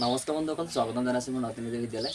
নমস্কাৰ বন্ধুসকল, স্বাগতম জনাইছোঁ মোৰ নতুন বিদ্যালয়।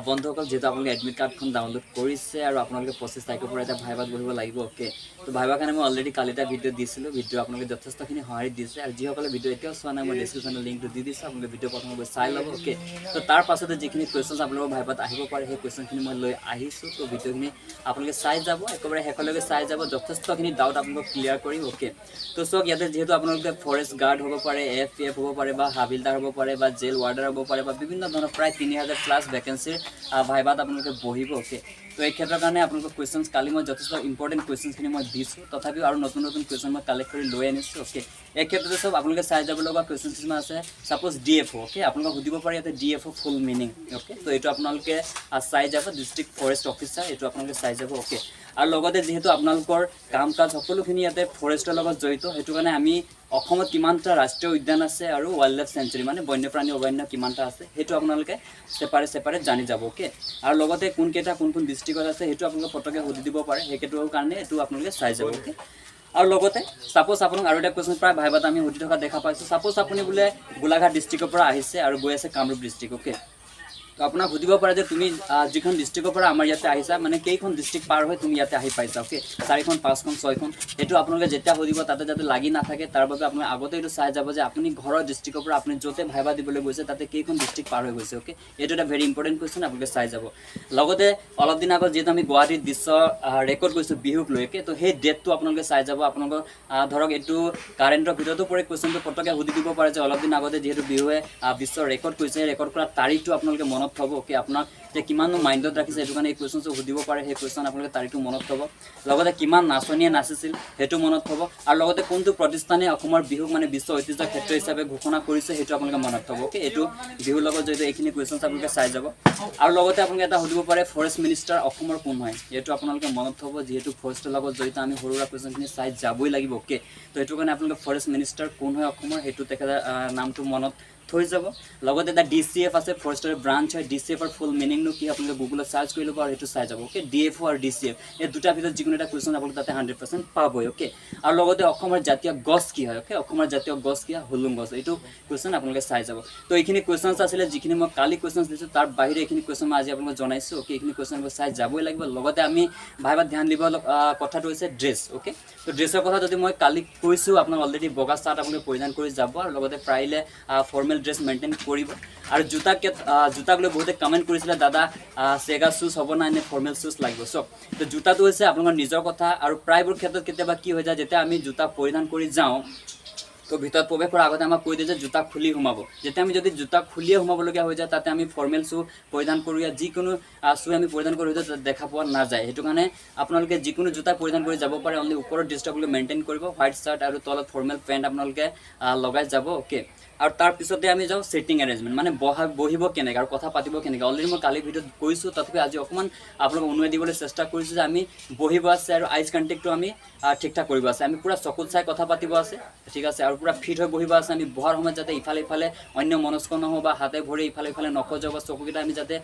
বন্ধুসকল, যেহেতু আপোনালোকে এডমিট কাৰ্ডখন ডাউনলোড কৰিছে আৰু আপোনালোকে 25 তাৰিখৰ পৰা এতিয়া ভাইভাত বহিব লাগিব। অ'কে, তো ভাইভাৰ কাৰণে মই অলৰেডি কালি এটা ভিডিঅ' দিছিলোঁ। ভিডিঅ' আপোনালোকে যথেষ্টখিনি সঁহাৰি দিছে আৰু যিসকলে ভিডিঅ' এতিয়াও চোৱা নাই মই ডেছক্ৰিপশ্যনত লিংকটো দি দিছোঁ, আপোনালোকে ভিডিঅ' প্ৰথমে গৈ চাই ল'ব। অ'কে, তো তাৰ পাছতে যিখিনি কুৱেশ্যনছ আপোনালোকৰ ভাইভাত আহিব পাৰে সেই কুৱেশ্যনখিনি মই লৈ আহিছোঁ। তো ভিডিঅ'খিনি আপোনালোকে চাই যাব, একেবাৰে শেষলৈকে চাই যাব, যথেষ্টখিনি ডাউট আপোনালোকক ক্লিয়াৰ কৰিম। অ'কে, তো চাওক, ইয়াতে যিহেতু আপোনালোকে ফৰেষ্ট গাৰ্ড হ'ব পাৰে, FPF হ'ব পাৰে বা হাবিলদাৰ হ'ব পাৰে বা জেল ৱাৰ্ডাৰ হ'ব পাৰে বা বিভিন্ন ধৰণৰ প্ৰায় 3000+ ভেকেঞ্চিৰ ভাইভাত আপোনালোকে বহিব। অ'কে, তো এই ক্ষেত্ৰৰ কাৰণে আপোনালোকৰ কুৱেশ্যনছ কালি মই যথেষ্ট ইম্পৰ্টেণ্ট কুৱেশ্যনছখিনি মই দিছোঁ, তথাপিও আৰু নতুন নতুন কুৱেশ্যন মই কালেক্ট কৰি লৈ আনিছোঁ। অ'কে, এই ক্ষেত্ৰতে চব আপোনালোকে চাই যাব লগা কুৱেশ্যন কিছুমান আছে। Suppose DFO। অ'কে, আপোনালোকক সুধিব পাৰে ইয়াতে DFO ফুল মিনিং। অ'কে, তো এইটো আপোনালোকে চাই যাব, ডিষ্ট্ৰিক্ট ফৰেষ্ট অফিচাৰ, এইটো আপোনালোকে চাই যাব। অ'কে, আৰু লগতে যিহেতু আপোনালোকৰ কাম কাজ সকলোখিনি ইয়াতে ফৰেষ্টৰ লগত জড়িত, সেইটো কাৰণে আমি অসমত কিমানটা ৰাষ্ট্ৰীয় উদ্যান আছে আৰু ৱাইল্ড লাইফ চেঞ্চুৰী মানে বন্যপ্ৰাণী অভয়াৰণ্য কিমানটা আছে সেইটো আপোনালোকে ছেপাৰেট জানি যাব। অ'কে, আৰু লগতে কোনকেইটা কোন কোন ডিষ্ট্ৰিক্টত আছে সেইটো আপোনালোকে পটককৈ সুধি দিব পাৰে, সেইটোৰ কাৰণে এইটো আপোনালোকে চাই যাব। অ'কে, আৰু লগতে ছাপ'জ আপোনাক আৰু এটা কুৱেশ্যন প্ৰায় ভাইভাত আমি সুধি থকা দেখা পাইছোঁ। ছাপ'জ আপুনি বোলে গোলাঘাট ডিষ্ট্ৰিক্টৰ পৰা আহিছে আৰু গৈ আছে কামৰূপ ডিষ্ট্ৰিক্ট। অ'কে, তো আপোনাক সুধিব পাৰে যে তুমি যিখন ডিষ্ট্ৰিক্টৰ পৰা আমাৰ ইয়াতে আহিছা মানে কেইখন ডিষ্ট্ৰিক্ট পাৰ হৈ তুমি ইয়াতে আহি পাইছা। অ'কে, 4খন 5খন 6খন, সেইটো আপোনালোকে যেতিয়া সুধিব তাতে যাতে লাগি নাথাকে তাৰ বাবে আপোনালোকে আগতে এইটো চাই যাব যে আপুনি ঘৰৰ ডিষ্ট্ৰিক্টৰ পৰা আপুনি য'তে ভাইভা দিবলৈ গৈছে তাতে কেইখন ডিষ্ট্ৰিক্ট পাৰ হৈ গৈছে। অ'কে, এইটো এটা ভেৰি ইম্পৰ্টেণ্ট কুৱেশ্যন, আপোনালোকে চাই যাব। লগতে অলপ দিন আগত যিহেতু আমি গুৱাহাটীত বিশ্ব ৰেকৰ্ড কৰিছোঁ বিহুক লৈ। অ'কে, তো সেই ডেটটো আপোনালোকে চাই যাব। আপোনালোকৰ ধৰক এইটো কাৰেণ্টৰ ভিতৰতো পৰে, কুৱেশ্যনটো পটককৈ সুধি দিব পাৰে যে অলপ দিন আগতে যিহেতু বিহুৱে বিশ্ব ৰেকৰ্ড কৰিছে, সেই ৰেকৰ্ড কৰা তাৰিখটো আপোনালোকে মনত থ'ব। অ'কে, আপোনাক যে কিমান মাইণ্ডত ৰাখিছে সেইটো কাৰণে এই কুৱেশ্যনটো সুধিব পাৰে, সেই কুৱেশ্যন আপোনালোকে তাৰিখটো মনত থ'ব। লগতে কিমান নাচনীয়ে নাচিছিল সেইটো মনত থ'ব, আৰু লগতে কোনটো প্ৰতিষ্ঠানে অসমৰ বিহুক মানে বিশ্ব ঐতিহ্য ক্ষেত্ৰ হিচাপে ঘোষণা কৰিছে সেইটো আপোনালোকে মনত থ'ব। অ'কে, এইটো বিহুৰ লগত জড়িত এইখিনি কুৱেশ্যনছ আপোনালোকে চাই যাব। আৰু লগতে আপোনালোকে এটা সুধিব পাৰে ফৰেষ্ট মিনিষ্টাৰ অসমৰ কোন হয়, এইটো আপোনালোকে মনত থ'ব, যিহেতু ফৰেষ্টৰ লগত জড়িত আমি সৰু সুৰা কুৱেশ্যনখিনি চাই যাবই লাগিব। অ'কে, তো সেইটো কাৰণে আপোনালোকে ফৰেষ্ট মিনিষ্টাৰ কোন হয় অসমৰ সেইটো তেখেতৰ নামটো মনত থৈ যাব। লগতে এটা DCF আছে, ফৰেষ্টৰ ব্ৰাঞ্চ হয়। DCFৰ ফুল মিনিংনো কি আপোনালোকে গুগলত চাৰ্চ কৰি ল'ব আৰু সেইটো চাই যাব। অ'কে, DFO আৰু DCF এই দুটাৰ ভিতৰত যিকোনো এটা কুৱেশ্যন আপোনালোকে তাতে 100% পাবই। অ'কে, আৰু লগতে অসমৰ জাতীয় গছ কি হয়। অ'কে, অসমৰ জাতীয় গছ কি হয়, হুলুং গছ, এইটো কুৱেশ্যন আপোনালোকে চাই যাব। তো এইখিনি কুৱেশ্যনছ আছিলে যিখিনি মই কালি কুৱেশ্যনছ দিছোঁ, তাৰ বাহিৰে এইখিনি কুৱেশ্যন মই আজি আপোনালোকক জনাইছোঁ। অ'কে, এইখিনি কুৱেশ্যন চাই যাবই লাগিব। লগতে আমি ভাইভাত ধ্যান দিব কথাটো হৈছে ড্ৰেছ। অ'কে, তো ড্ৰেছৰ কথা যদি মই কালি কৈছোঁ, আপোনাক অলৰেডি বগা চাৰ্ট আপোনালোকে পৰিধান কৰি যাব আৰু লগতে পাৰিলে ফৰ্মেল ড্ৰেছ মেইনটেইন কৰিব। আৰু জোতাক লৈ বহুতে কমেণ্ট কৰিছিলে দাদা চেগা শ্বুজ হ'ব না এনে ফৰ্মেল শ্বুজ লাগিব। চব তো জোতাটো হৈছে আপোনালোকৰ নিজৰ কথা, আৰু প্ৰায়বোৰ ক্ষেত্ৰত কেতিয়াবা কি হৈ যায় যেতিয়া আমি জোতা পৰিধান কৰি যাওঁ তো ভিতৰত প্ৰৱেশ কৰাৰ আগতে আমাক কৈ দিয়ে যে জোতা খুলি সোমাব। যেতিয়া আমি যদি জোতা খুলিয়ে সোমাবলগীয়া হৈ যায় তাতে আমি ফৰ্মেল শ্বু পৰিধান কৰোঁ, যিকোনো শ্বু আমি পৰিধান কৰি দেখা পোৱা নাযায়। সেইটো কাৰণে আপোনালোকে যিকোনো জোতা পৰিধান কৰি যাব পাৰে, অনলি ওপৰৰ ড্ৰেছটো আপোনালোকে মেইনটেইন কৰিব, হোৱাইট চাৰ্ট আৰু তলত ফৰ্মেল পেণ্ট আপোনালোকে লগাই যাব। অ'কে, আৰু তাৰপিছতে আমি যাওঁ ছিটিং এৰেঞ্জমেণ্ট, মানে বহিব কেনেকৈ আৰু কথা পাতিব কেনেকৈ। অলৰেডি মই কালি ভিডিঅ'ত কৈছোঁ, তথাপি আজি অকণমান আপোনালোকক উনুৱাই দিবলৈ চেষ্টা কৰিছোঁ যে আমি বহিব আছে আৰু আইচ কণ্টেক্টটো আমি ঠিক ঠাক কৰিব আছে, আমি পূৰা চকুত চাই কথা পাতিব আছে, ঠিক আছে, আৰু পূৰা ফিট হৈ বহিব আছে। আমি বহাৰ সময়ত যাতে ইফালে অন্য মনস্ক নহওঁ বা হাতে ভৰি ইফালে নখজাওঁ বা চকুকেইটা আমি যাতে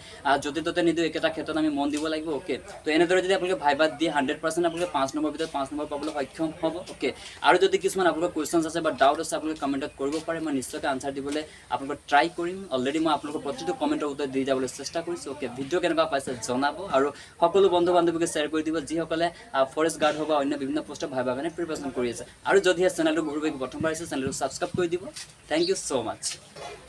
য'তে ত'তে নিদিওঁ, একেটা ক্ষেত্ৰত আমি মন দিব লাগিব। অ'কে, তো এনেদৰে যদি আপোনালোকে ভাইভাত দিয়ে 100% আপোনালোকে 5 নম্বৰ ভিতৰত 5 নম্বৰ পাবলৈ সক্ষম হ'ব। অ'কে, আৰু যদি কিছুমান আপোনালোকৰ কুৱেশ্যনছ আছে বা ডাউট আছে আপোনালোকে কমেণ্টত কৰিব পাৰে, মই নিশ্চয়কৈ আনচাৰ দিবলৈ আপোনালোকক ট্ৰাই কৰিম। অলৰেডি মই আপোনালোকৰ প্ৰতিটো কমেণ্টৰ উত্তৰ দি যাবলৈ চেষ্টা কৰিছোঁ। অ'কে, ভিডিঅ' কেনেকুৱা পাইছে জনাব আৰু সকলো বন্ধু বান্ধৱীকে শ্বেয়াৰ কৰি দিব যিসকলে ফৰেষ্ট গাৰ্ড হ'ব বা অন্য বিভিন্ন পোষ্টৰ ভাইভাৰ কাৰণে প্ৰিপাৰেশ্যন কৰি আছে। আৰু যদিহে চেনেলটো গভীৰভাৱে প্ৰথমবাৰ আহিছে চেনেলটো ছাবস্ক্ৰাইব কৰি দিব। Thank you so' much.